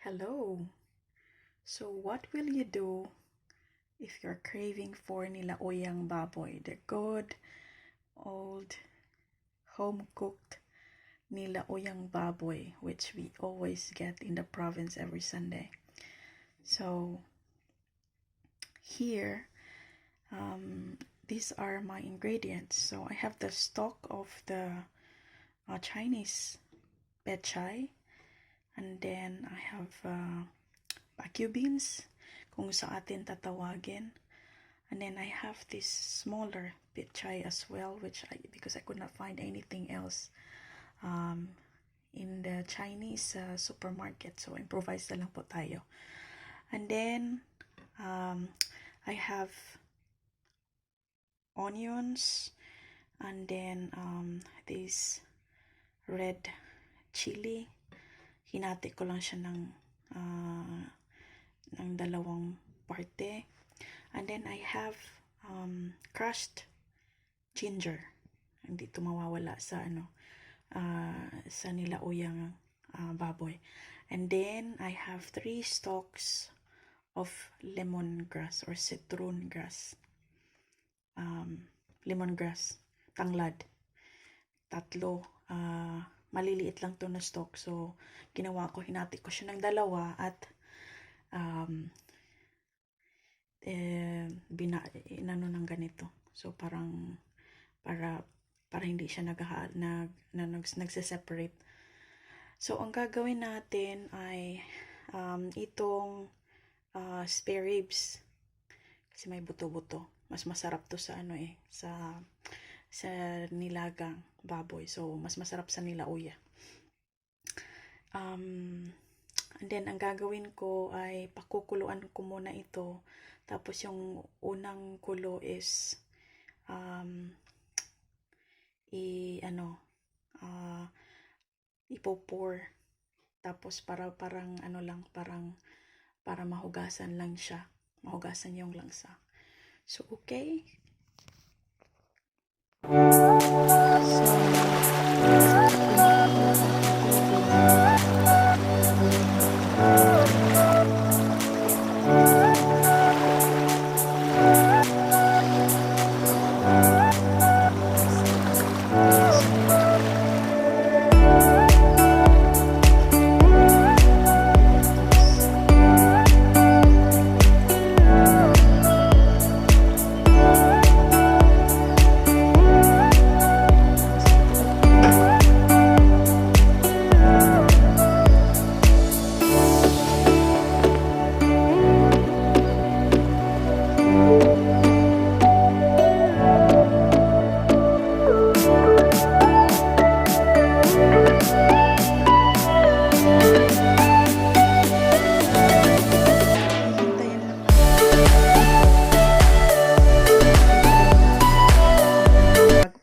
Hello. So what will you do if you're craving for nilauyang baboy, the good old home-cooked nilauyang baboy, which we always get in the province every Sunday? So here, these are my ingredients. So I have the stock of the Chinese pechay, and then I have bagu beans, kung sa atin tatawagin. And then I have this smaller pechay as well, because I could not find anything else in the Chinese supermarket. So improvise na lang po tayo. And then I have onions, and then this red chili. Hinati ko lang siya ng dalawang parte. And then I have crushed ginger. Hindi ito mawawala sa sa nilauyang baboy. And then I have 3 stalks of lemongrass or citron grass. Lemongrass, tanglad. 3. Maliliit lang to na stalk. So ginawa ko, hinati ko siya ng 2 at inano ng ganito. So parang para hindi siya nagse-separate. So ang gagawin natin ay itong spare ribs, kasi may buto-buto. Mas masarap to sa sa nilagang baboy. So mas masarap sa nilauya. And then ang gagawin ko ay pakukuluan ko muna ito. Tapos yung unang kulo is ipo-pour. Tapos parang para mahugasan lang siya. Mahugasan yung langsa. So okay.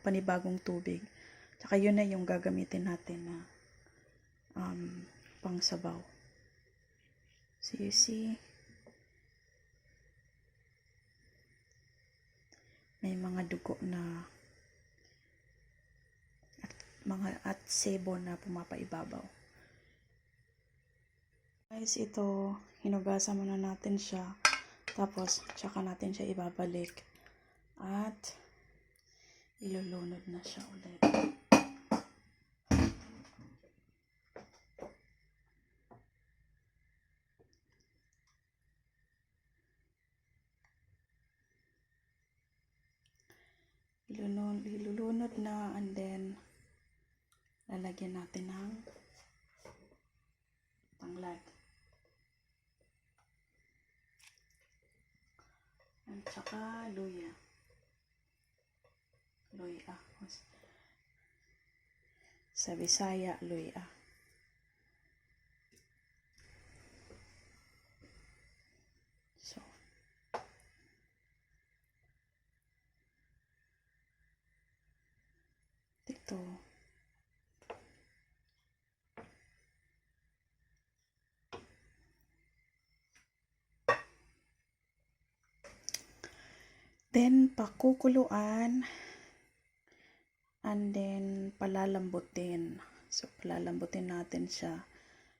Panibagong tubig. Tsaka yun na yung gagamitin natin na pang sabaw. So you see, may mga dugo na at sebo na pumapaibabaw. Guys, ito hinugasan muna natin siya, tapos tsaka natin siya ibabalik at ilulunod na siya ulit. Ilulunod na, and then lalagyan natin ng tanglad. At saka luya. Luya. Sa Bisaya, luya. So, ito. Then, pakukuluan. And then, palalambutin. So, palalambutin natin siya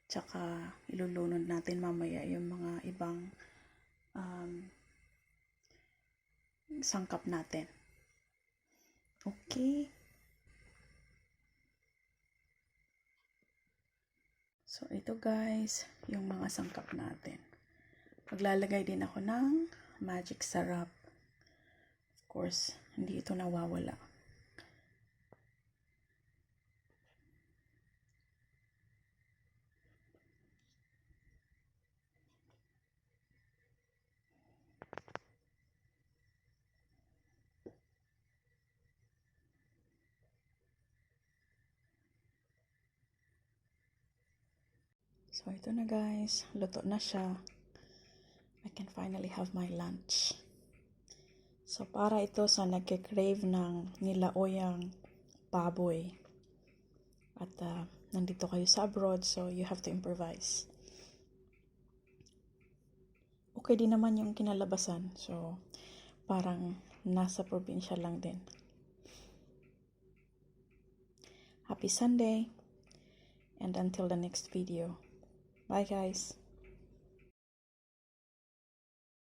Tsaka ilulunod natin mamaya yung mga ibang sangkap natin. Okay. So, ito guys, yung mga sangkap natin. Maglalagay din ako ng magic syrup. Of course, hindi ito nawawala. So, ito na guys. Luto na siya. I can finally have my lunch. So, para ito sa nagke-crave ng nilaoyang baboy. At nandito kayo sa abroad, so you have to improvise. Okay din naman yung kinalabasan. So, parang nasa probinsya lang din. Happy Sunday! And until the next video. Bye guys!